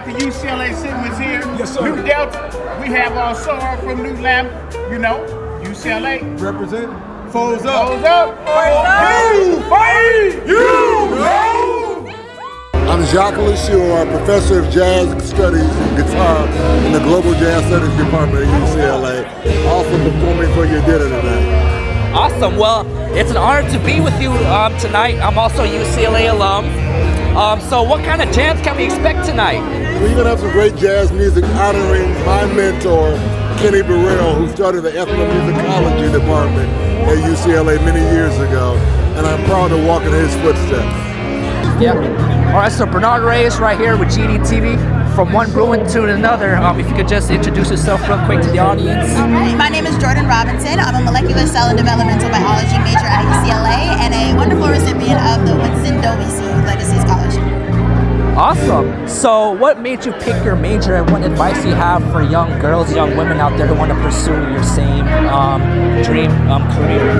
The UCLA segments here. Yes, sir. New Delta. We have our Sora from New Lamb. You know, UCLA. Represent. Foes up. Foes up. You fight. You know. I'm Jacques Lachure, professor of jazz studies and guitar in the Global Jazz Studies Department at UCLA. Also performing for your dinner tonight. Awesome. Well, it's an honor to be with you tonight. I'm also a UCLA alum. So what kind of jams can we expect tonight? We're going to have some great jazz music honoring my mentor, Kenny Burrell, who started the ethnomusicology department at UCLA many years ago, and I'm proud to walk in his footsteps. Yeah. All right, so Bernard Reyes right here with GDTV. From one Bruin to another, if you could just introduce yourself real quick to the audience. All right, my name is Jordan Robinson. I'm a molecular cell and developmental biology major at UCLA and a wonderful recipient of the Winston Doby Legacy Scholarship. Awesome. So what made you pick your major, and what advice do you have for young girls, young women out there who want to pursue your same dream career?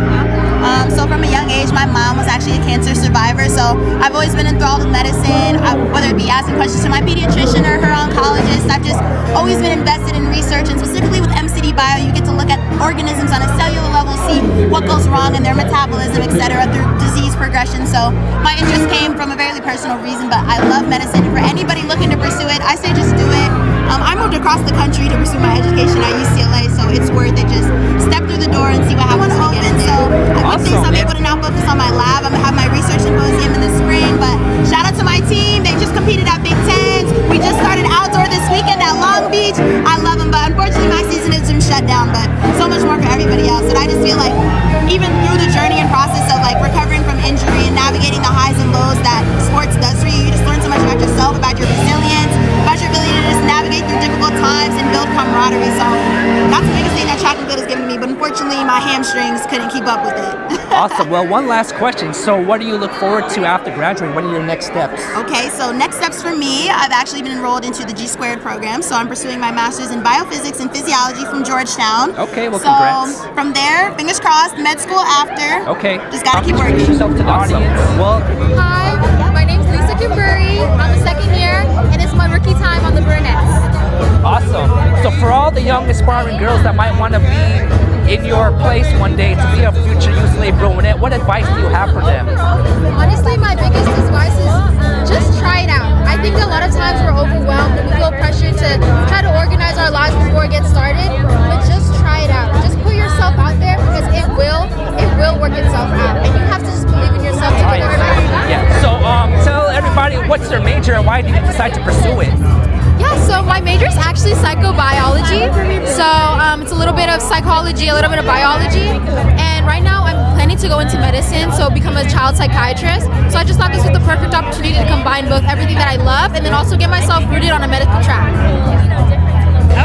So from a young age, my mom was actually a cancer survivor, so I've always been enthralled with medicine, whether it be asking questions to my pediatrician or her oncologist. I've just always been invested in research, and specifically with MCD Bio, you get to look at organisms on a cellular level, see what goes wrong in their metabolism, etc., through disease progression. So my interest came from a very personal reason, but I love medicine. And for anybody looking to pursue it, I say just do it. I moved across the country to pursue my education at UCLA, so it's worth it. Just step through the door and see what happens when you get in there. So one thing I'm able to now focus on my lab. I'm gonna have my research symposium in the spring, but shout out to my team. They just competed at Big Tens. We just started outdoor this weekend at Long Beach. I love them, but unfortunately my season has been shut down, but so much more for everybody else. And I just feel like even through the journey and process of like recovering from injury and navigating the highs and lows that sports does for you, you just learn so much about yourself, about your resilience, about your ability to just navigate through difficult times and build camaraderie. So that's the biggest thing that track and field has given me, but unfortunately my hamstrings couldn't keep up with it. Awesome. Well, one last question. So what do you look forward to after graduating? What are your next steps? Okay, so next steps for me, I've actually been enrolled into the G Squared program, so I'm pursuing my master's in biophysics and physiology from Georgetown. Okay, well, congrats. So from there, fingers crossed, med school after. Okay. Just gotta keep working. Yourself to the audience. Well, hi, my name's Lisa Kimberly. I'm a second year, and it's my rookie time on the Brunettes. Awesome. So for all the young aspiring girls that might want to be in your place one day to be a future UCLA Brunette, what advice do you have for them? Honestly, my biggest advice is just try it out. I think a lot of times we're overwhelmed and we feel pressured to try to organize our lives before it gets started, but just try it out. Just put yourself out there because it will work itself out. And you have to just believe in yourself to give everybody. Yeah. So tell everybody what's their major and why did you decide to pursue it? Yeah, so my major is actually psychobiology. So it's a little bit of psychology, a little bit of biology. And right now I'm planning to go into medicine, so become a child psychiatrist. So I just thought this was the perfect opportunity to combine both everything that I love and then also get myself rooted on a medical track.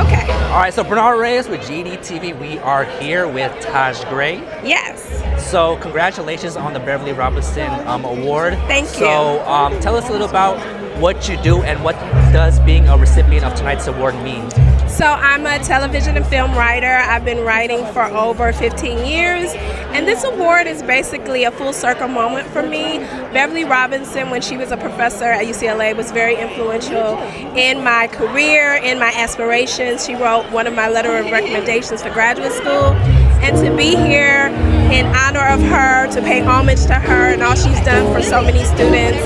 Okay. All right, so Bernard Reyes with GDTV. We are here with Taj Gray. Yes. So congratulations on the Beverly Robinson Award. Thank you. So tell us a little about what you do and what does being a recipient of tonight's award mean? So I'm a television and film writer. I've been writing for over 15 years, and this award is basically a full circle moment for me. Beverly Robinson, when she was a professor at UCLA, was very influential in my career, in my aspirations. She wrote one of my letter of recommendations for graduate school, and to be here in honor of her, to pay homage to her and all she's done for so many students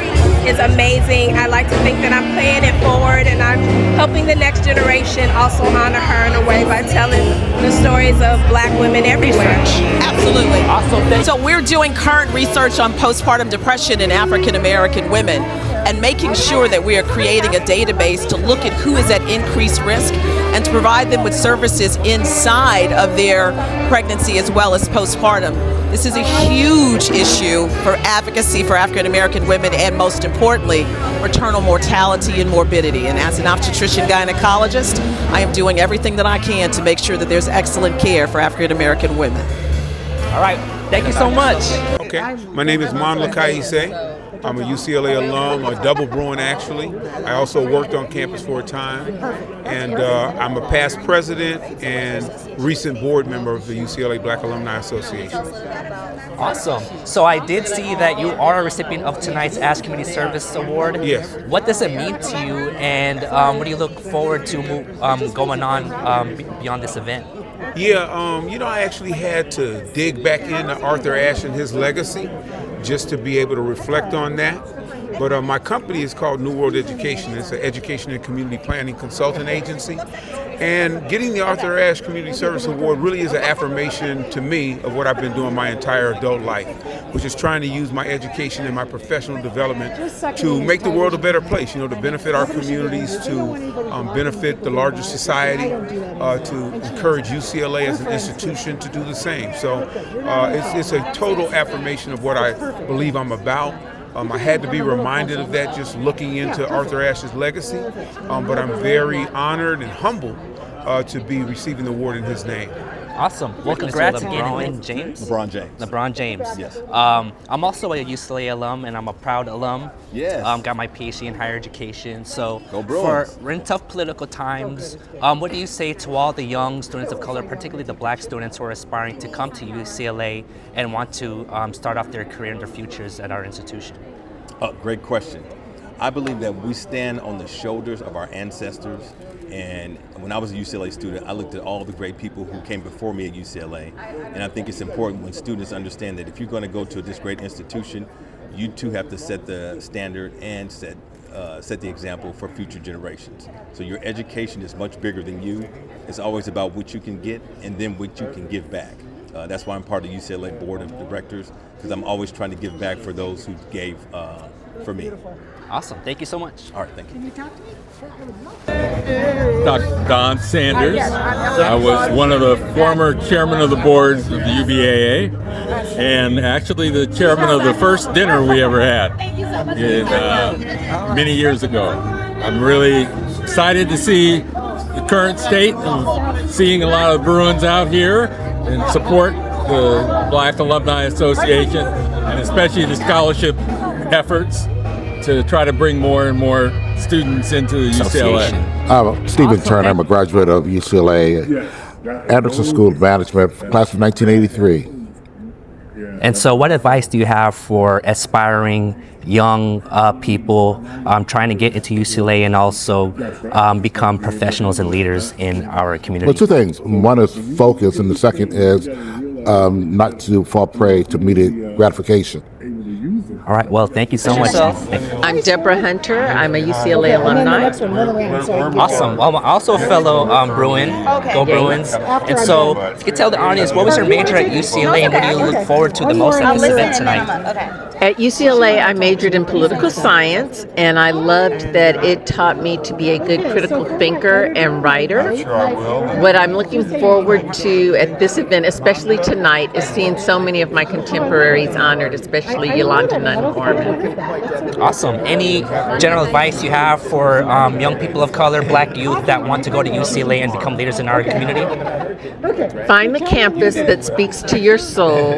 is amazing. I like to think that I'm paying it forward and I'm helping the next generation also honor her in a way by telling the stories of Black women everywhere. Absolutely. Awesome. So we're doing current research on postpartum depression in African American women. and making sure that we are creating a database to look at who is at increased risk and to provide them with services inside of their pregnancy as well as postpartum. This is a huge issue for advocacy for African American women and, most importantly, maternal mortality and morbidity. And as an obstetrician gynecologist, I am doing everything that I can to make sure that there's excellent care for African American women. All right, thank you so much. Okay, my name is Mon Lakaise. I'm a UCLA alum, a double Bruin actually. I also worked on campus for a time, and I'm a past president and recent board member of the UCLA Black Alumni Association. Awesome. So I did see that you are a recipient of tonight's Ash Community Service Award. Yes. What does it mean to you, and what do you look forward to going on beyond this event? Yeah, I actually had to dig back into Arthur Ashe and his legacy just to be able to reflect on that. But my company is called New World Education. It's an education and community planning consultant agency. And getting the Arthur Ashe Community Service Award really is an affirmation to me of what I've been doing my entire adult life, which is trying to use my education and my professional development to make the world a better place, to benefit our communities, to benefit the larger society, to encourage UCLA as an institution to do the same. So it's a total affirmation of what I believe I'm about. I had to be reminded of that just looking into Arthur Ashe's legacy, but I'm very honored and humbled to be receiving the award in his name. Awesome. Well, congrats again, LeBron James. LeBron James. Yes. I'm also a UCLA alum, and I'm a proud alum. Yes. Got my PhD in higher education. So Go Bruins. we're in tough political times. What do you say to all the young students of color, particularly the black students who are aspiring to come to UCLA and want to start off their career and their futures at our institution? Great question. I believe that we stand on the shoulders of our ancestors. And when I was a UCLA student, I looked at all the great people who came before me at UCLA. And I think it's important when students understand that if you're going to go to this great institution, you too have to set the standard and set the example for future generations. So your education is much bigger than you. It's always about what you can get and then what you can give back. That's why I'm part of the UCLA Board of Directors, because I'm always trying to give back for those who gave for me. Awesome. Thank you so much. All right, thank you. Dr. Don Sanders. I was one of the former chairman of the boards of the UBAA, and actually the chairman of the first dinner we ever had many years ago. I'm really excited to see the current state of seeing a lot of Bruins out here and support the Black Alumni Association, and especially the scholarship efforts to try to bring more and more students into UCLA. I'm Stephen Turner. I'm a graduate of UCLA, Anderson School of Management, class of 1983. And so what advice do you have for aspiring young people trying to get into UCLA and also become professionals and leaders in our community? Well, two things. One is focus, and the second is not to fall prey to immediate gratification. All right, well, thank you so much. I'm Deborah Hunter. I'm a UCLA alumni. Awesome. Well, I'm also a fellow Bruin. Go Bruins. And so, if you could tell the audience, what was your major at UCLA and what do you look forward to the most at this event tonight? At UCLA, I majored in political science, and I loved that it taught me to be a good critical thinker and writer. What I'm looking forward to at this event, especially tonight, is seeing so many of my contemporaries honored, especially Yolanda Nunn Gorman. Awesome. Any general advice you have for young people of color, black youth that want to go to UCLA and become leaders in our community? Find the campus that speaks to your soul,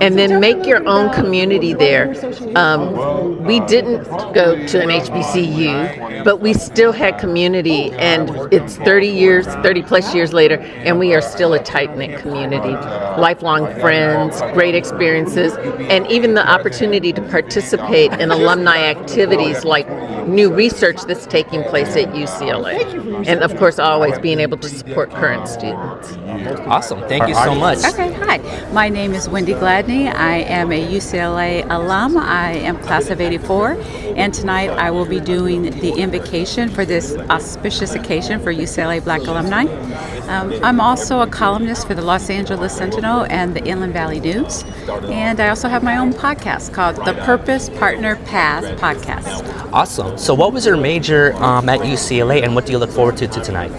and then make your own community there. We didn't go to an HBCU, but we still had community, and it's 30 plus years later, and we are still a tight-knit community. Lifelong friends, great experiences, and even the opportunity to participate in alumni activities like new research that's taking place at UCLA. And of course, always being able to support current students. Awesome. Thank you so much. Okay, hi. My name is Wendy Gladney. I am a UCLA alum. I am class of 84. And tonight I will be doing the invocation for this auspicious occasion for UCLA Black Alumni. I'm also a columnist for the Los Angeles Sentinel and the Inland Valley News. And I also have my own podcast called the Purpose Partner Path Podcast. podcast. Awesome. So what was your major at UCLA, and what do you look forward to tonight?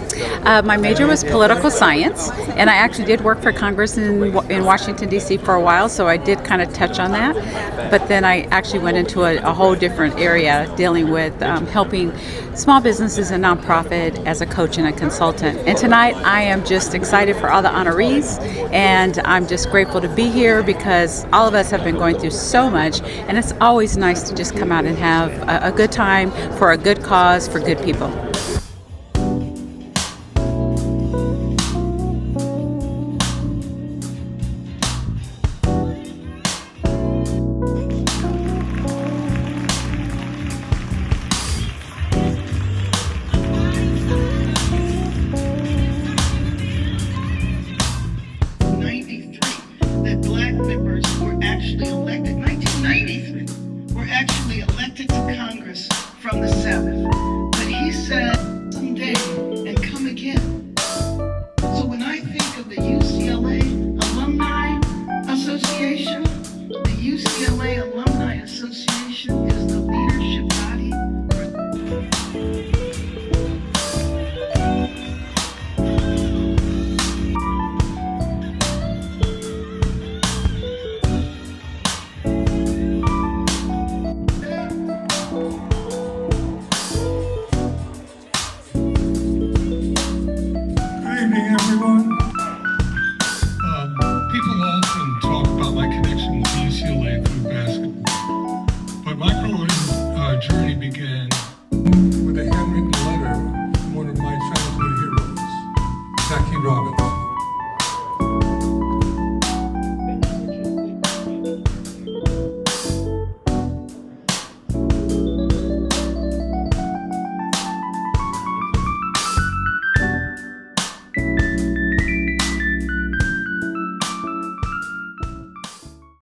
My major was political science, and I actually did work for Congress in Washington, D.C. for a while, so I did kind of touch on that. But then I actually went into a whole different area dealing with helping small businesses and nonprofit as a coach and a consultant. And tonight I am just excited for all the honorees, and I'm just grateful to be here because all of us have been going through so much, and it's always nice to just come out and have a good time for a good cause for good people. That black members were actually elected, 1993, were actually elected to Congress from the South. But he said, someday, and come again. So when I think of the UCLA Alumni Association, the UCLA Alumni Association is the leadership body.